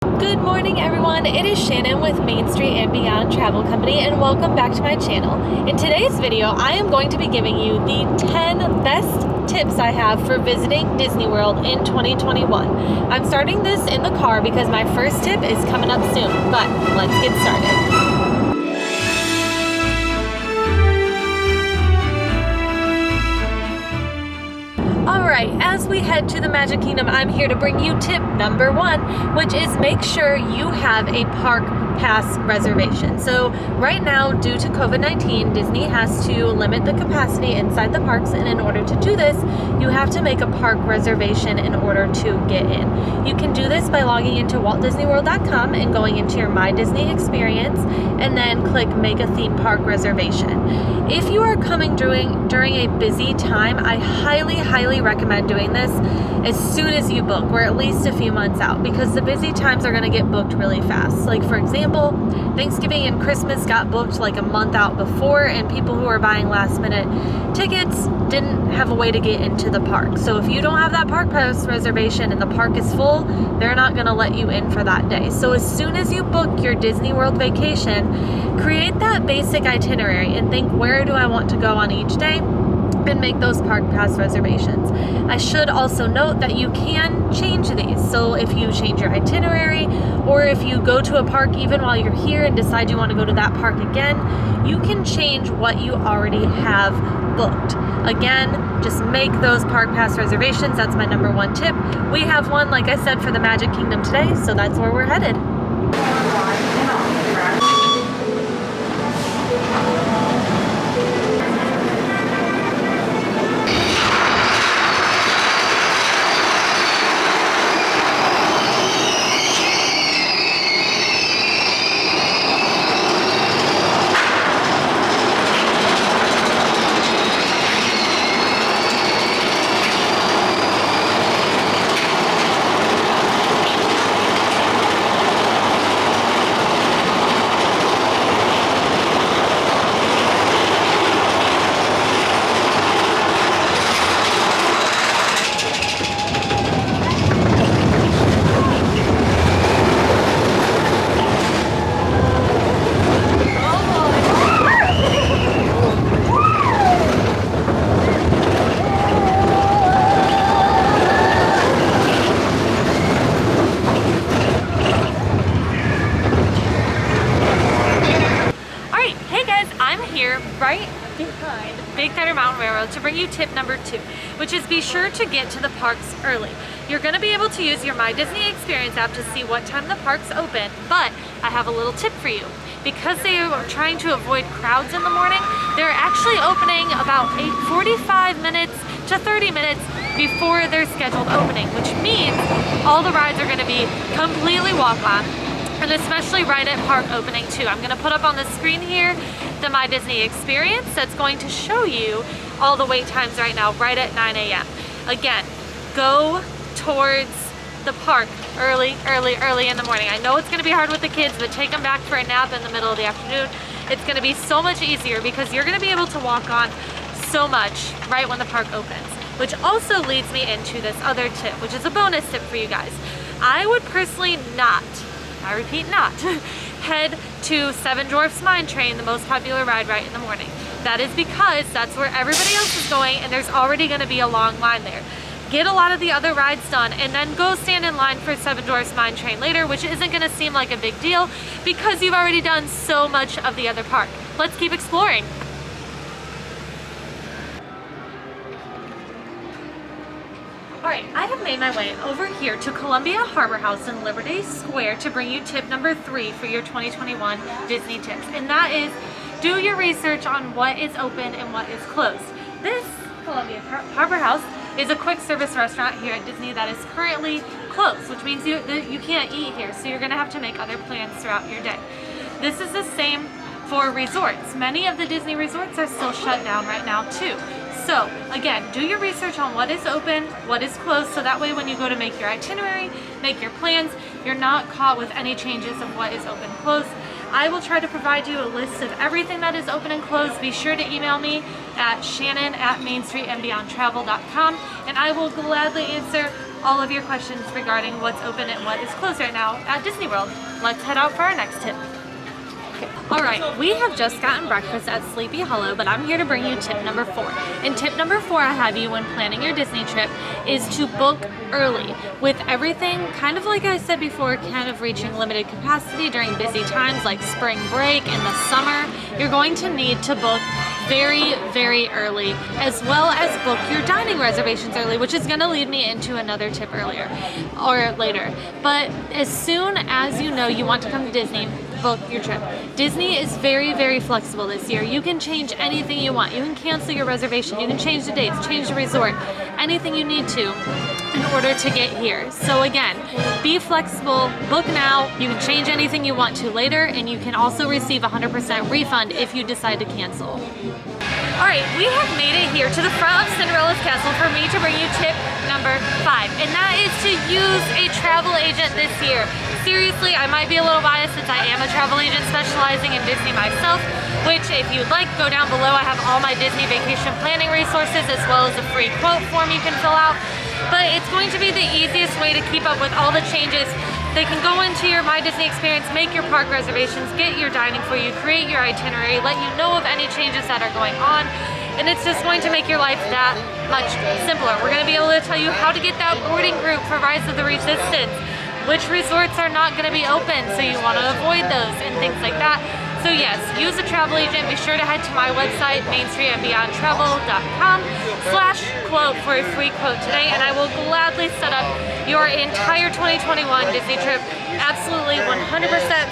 Good morning everyone, it is Shannon with Main Street and Beyond Travel Company and welcome back to my channel. In today's video, I am going to be giving you the 10 best tips I have for visiting Disney World in 2021. I'm starting this in the car because my first tip is coming up soon, but let's get started. Alright, as we head to the Magic Kingdom, I'm here to bring you tip number 1, which is make sure you have a park pass reservation. So right now, due to COVID-19, Disney has to limit the capacity inside the parks, and in order to do this, you have to make a park reservation in order to get in. You can do this by logging into waltdisneyworld.com and going into your My Disney experience, and then click Make a Theme Park Reservation. If you are coming during a busy time, I highly recommend doing this as soon as you book, or at least a few months out, because the busy times are going to get booked really fast. Like for example, Thanksgiving and Christmas got booked like a month out before, and people who are buying last minute tickets didn't have a way to get into the park. So if you don't have that park pass reservation and the park is full, they're not going to let you in for that day. So as soon as you book your Disney World vacation, create that basic itinerary and think, where do I want to go on each day? And make those park pass reservations. I should also note that you can change these. So if you change your itinerary, or if you go to a park even while you're here and decide you want to go to that park again, you can change what you already have booked. Again, just make those park pass reservations. That's my number 1 tip. We have one, like I said, for the Magic Kingdom today, so that's where we're headed. Right behind Big Thunder Mountain Railroad to bring you tip number 2, which is be sure to get to the parks early. You're going to be able to use your My Disney Experience app to see what time the parks open, but I have a little tip for you. Because they are trying to avoid crowds in the morning, they're actually opening about 45 minutes to 30 minutes before their scheduled opening, which means all the rides are going to be completely walk-on, and especially right at park opening too. I'm going to put up on the screen here the My Disney Experience that's going to show you all the wait times right now, right at 9 a.m. Again, go towards the park early in the morning. I know it's going to be hard with the kids, but take them back for a nap in the middle of the afternoon. It's going to be so much easier because you're going to be able to walk on so much right when the park opens, which also leads me into this other tip, which is a bonus tip for you guys. I would personally not, I repeat not, head to Seven Dwarfs Mine Train, the most popular ride, right in the morning. That is because that's where everybody else is going, and there's already going to be a long line there. Get a lot of the other rides done, and then go stand in line for Seven Dwarfs Mine Train later, which isn't going to seem like a big deal because you've already done so much of the other park. Let's keep exploring. Alright, I have made my way over here to Columbia Harbor House in Liberty Square to bring you tip number 3 for your 2021 Disney tips. And that is, do your research on what is open and what is closed. This Columbia Harbor House is a quick service restaurant here at Disney that is currently closed, which means you can't eat here, so you're going to have to make other plans throughout your day. This is the same for resorts. Many of the Disney resorts are still shut down right now too. So again, do your research on what is open, what is closed, so that way when you go to make your itinerary, make your plans, you're not caught with any changes of what is open and closed. I will try to provide you a list of everything that is open and closed. Be sure to email me at shannon@mainstreetandbeyondtravel.com, and I will gladly answer all of your questions regarding what's open and what is closed right now at Disney World. Let's head out for our next tip. Alright, we have just gotten breakfast at Sleepy Hollow, but I'm here to bring you tip number 4. And tip number 4 I have you when planning your Disney trip is to book early. With everything, kind of like I said before, kind of reaching limited capacity during busy times like spring break and the summer, you're going to need to book very, very early, as well as book your dining reservations early, which is going to lead me into another tip earlier or later. But as soon as you know you want to come to Disney, book your trip. Disney is very, very flexible this year. You can change anything you want. You can cancel your reservation. You can change the dates, change the resort, anything you need to in order to get here. So again, be flexible, book now. You can change anything you want to later, and you can also receive 100% refund if you decide to cancel. Alright, we have made it here to the front of Cinderella's Castle for me to bring you tip number 5, and that is to use a travel agent this year. Seriously, I might be a little biased since I am a travel agent specializing in Disney myself, which if you'd like, go down below. I have all my Disney vacation planning resources as well as a free quote form you can fill out. But it's going to be the easiest way to keep up with all the changes. They can go into your My Disney experience, make your park reservations, get your dining for you, create your itinerary, let you know of any changes that are going on, and it's just going to make your life that much simpler. We're going to be able to tell you how to get that boarding group for Rise of the Resistance, which resorts are not going to be open, so you want to avoid those, and things like that. So yes, use a travel agent. Be sure to head to my website, mainstreetandbeyondtravel.com/quote for a free quote today, and I will gladly set up your entire 2021 Disney trip absolutely 100%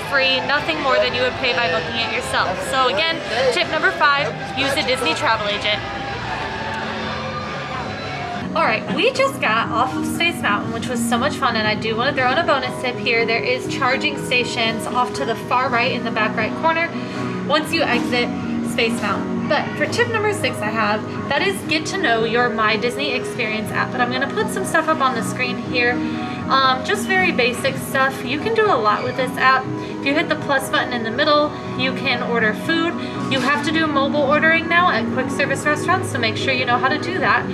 free, nothing more than you would pay by booking it yourself. So again, tip number 5, use a Disney travel agent. Alright, we just got off of Space Mountain, which was so much fun, and I do want to throw in a bonus tip here. There is charging stations off to the far right in the back right corner once you exit Space Mountain. But for tip number 6 I have, that is get to know your My Disney Experience app. But I'm going to put some stuff up on the screen here. Just very basic stuff. You can do a lot with this app. If you hit the plus button in the middle, you can order food. You have to do mobile ordering now at quick service restaurants, so make sure you know how to do that.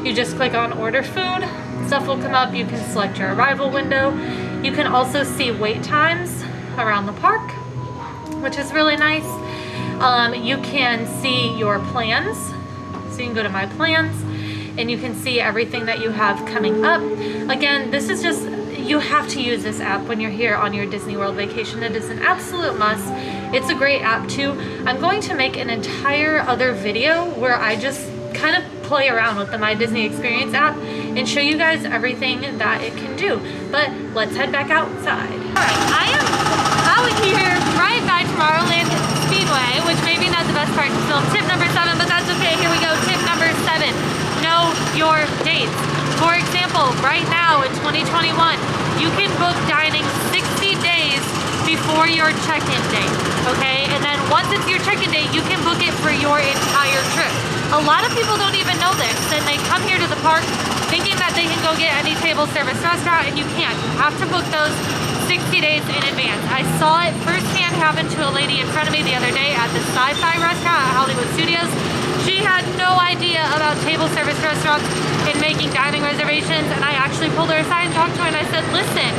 You just click on order food, stuff will come up, you can select your arrival window. You can also see wait times around the park, which is really nice. You can see your plans, so you can go to my plans and you can see everything that you have coming up. Again, this is just, you have to use this app when you're here on your Disney World vacation. It is an absolute must. It's a great app too. I'm going to make an entire other video where I just kind of play around with the My Disney Experience app and show you guys everything that it can do. But let's head back outside. Alright, I am out here right by Tomorrowland Speedway, which may be not the best part to film tip number 7, but that's okay. Here we go. Tip number 7. Know your dates. For example, right now in 2021, you can book dining 60 days before your check-in date, okay? And then once it's your check-in date, you can book it for your entire trip. A lot of people don't even know this, and they come here to the park thinking that they can go get any table service restaurant, and you can't. You have to book those 60 days in advance. I saw it firsthand happen to a lady in front of me the other day at the Sci-Fi restaurant at Hollywood Studios. She had no idea about table service restaurants and making dining reservations, and I actually pulled her aside and talked to her, and I said, listen,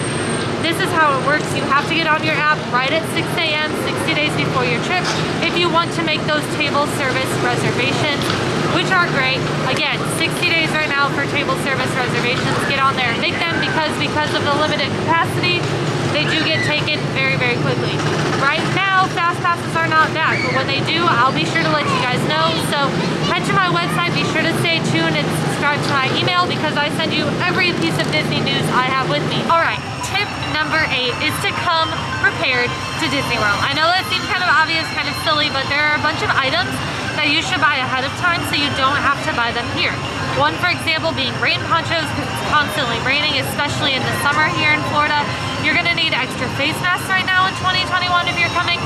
this is how it works. You have to get on your app right at 6 a.m., 60 days before your trip, if you want to make those table service reservations, which are great. Again, 60 days right now for table service reservations. Get on there and make them because of the limited capacity, they do get taken very, very quickly. Right now, fast passes are not back, but when they do, I'll be sure to let you guys know. So head to my website, be sure to stay tuned and subscribe to my email because I send you every piece of Disney news I have with me. All right, tip number 8 is to come prepared to Disney World. I know that seems kind of obvious, kind of silly, but there are a bunch of items that you should buy ahead of time so you don't have to buy them here. One, for example, being rain ponchos because it's constantly raining, especially in the summer here in Florida. You're going to need extra face masks right now in 2021 if you're coming.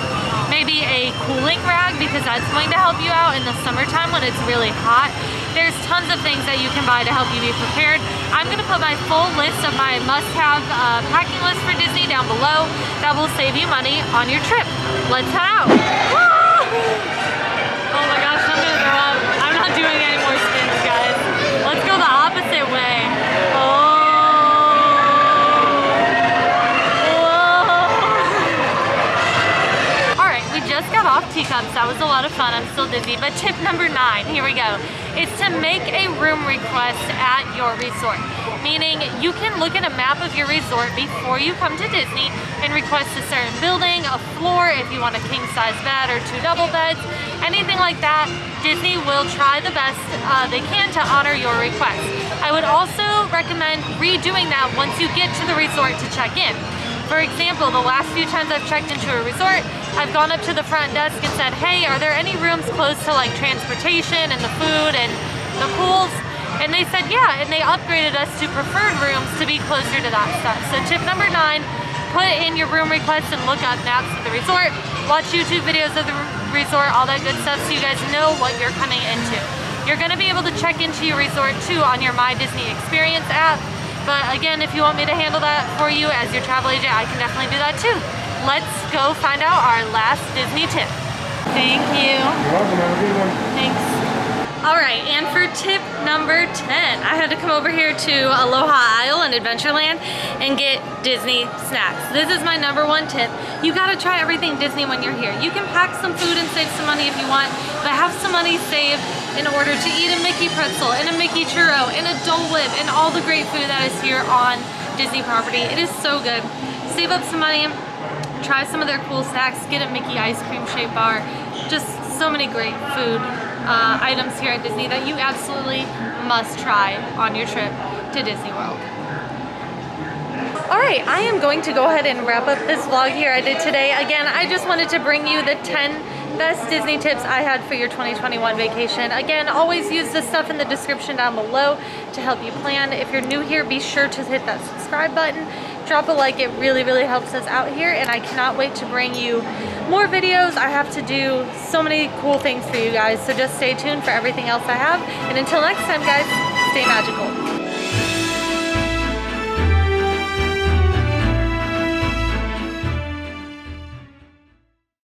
Maybe a cooling rag because that's going to help you out in the summertime when it's really hot. There's tons of things that you can buy to help you be prepared. I'm going to put my full list of my must-have packing list for Disney down below. That will save you money on your trip. Let's head out. Oh my gosh, I'm going to throw up. I'm not doing any more spins, guys. Let's go the opposite way. Oh. teacups. That was a lot of fun. I'm still dizzy. But tip number 9, here we go, is to make a room request at your resort. Meaning you can look at a map of your resort before you come to Disney and request a certain building, a floor, if you want a king-size bed or 2 double beds, anything like that. Disney will try the best they can to honor your request. I would also recommend redoing that once you get to the resort to check in. For example, the last few times I've checked into a resort, I've gone up to the front desk and said, hey, are there any rooms close to like transportation and the food and the pools? And they said, yeah, and they upgraded us to preferred rooms to be closer to that stuff. So tip number 9, put in your room request and look up maps of the resort, watch YouTube videos of the resort, all that good stuff, so you guys know what you're coming into. You're gonna be able to check into your resort too on your My Disney Experience app. But again, if you want me to handle that for you as your travel agent, I can definitely do that too. Let's go find out our last Disney tip. Thank you. You're welcome. Have a good one. Thanks. All right, and for tip number 10, I had to come over here to Aloha Isle and Adventureland and get Disney snacks. This is my number 1 tip. You gotta try everything Disney when you're here. You can pack some food and save some money if you want, but have some money saved in order to eat a Mickey pretzel and a Mickey churro and a Dole Whip and all the great food that is here on Disney property. It is so good. Save up some money, try some of their cool snacks, get a Mickey ice cream shaped bar. Just so many great food items here at Disney that you absolutely must try on your trip to Disney World. Alright, I am going to go ahead and wrap up this vlog here I did today. Again, I just wanted to bring you the 10 best Disney tips I had for your 2021 vacation. Again, always use the stuff in the description down below to help you plan. If you're new here, be sure to hit that subscribe button. Drop a like, it really, really helps us out here, and I cannot wait to bring you more videos. I have to do so many cool things for you guys, so just stay tuned for everything else I have. And until next time, guys, stay magical.